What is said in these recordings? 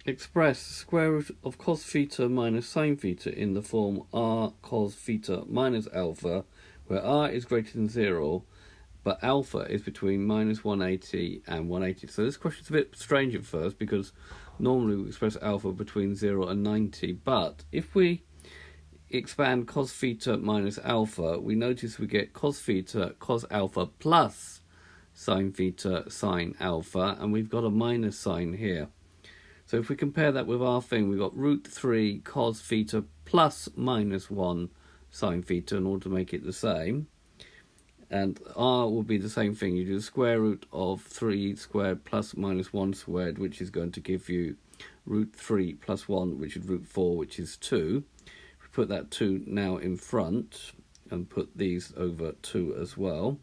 Express the square root of cos theta minus sine theta in the form r cos theta minus alpha, where r is greater than 0, but alpha is between minus 180 and 180. So this question's a bit strange at first, because normally we express alpha between 0 and 90, but if we expand cos theta minus alpha, we notice we get cos theta cos alpha plus sine theta sine alpha, and we've got a minus sign here. So if we compare that with our thing, we've got root 3 cos theta plus minus 1 sine theta in order to make it the same. And r will be the same thing. You do the square root of 3 squared plus minus 1 squared, which is going to give you root 3 plus 1, which is root 4, which is 2. If we put that 2 now in front and put these over 2 as well,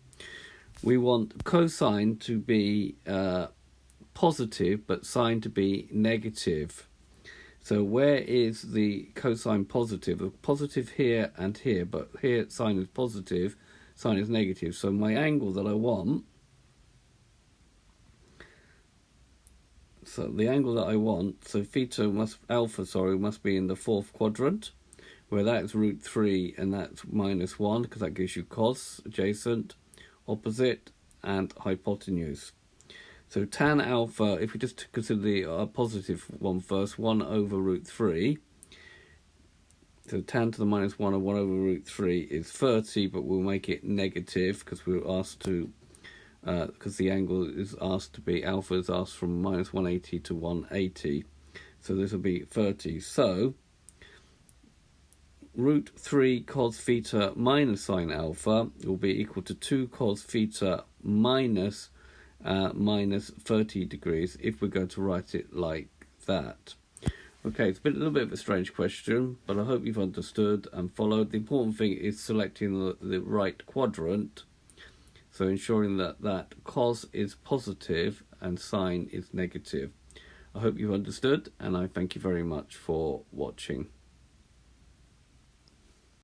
we want cosine to be positive, but sine to be negative. So where is the cosine positive? The positive here and here, but here sine is positive, sine is negative. So my angle that I want, so alpha must be in the fourth quadrant, where that's root 3 and that's minus 1, because that gives you cos, adjacent, opposite, and hypotenuse. So tan alpha, if we just consider the positive one first, 1 over root 3. So tan to the minus 1 and 1 over root 3 is 30, but we'll make it negative because we were asked to, because the angle is asked to be, alpha is asked from minus 180 to 180. So this will be 30. So root 3 cos theta minus sine alpha will be equal to 2 cos theta minus 30 degrees, if we're going to write it like that. Okay, it's been a little bit of a strange question, but I hope you've understood and followed. The important thing is selecting the right quadrant, so ensuring that cos is positive and sine is negative. I hope you've understood, and I thank you very much for watching.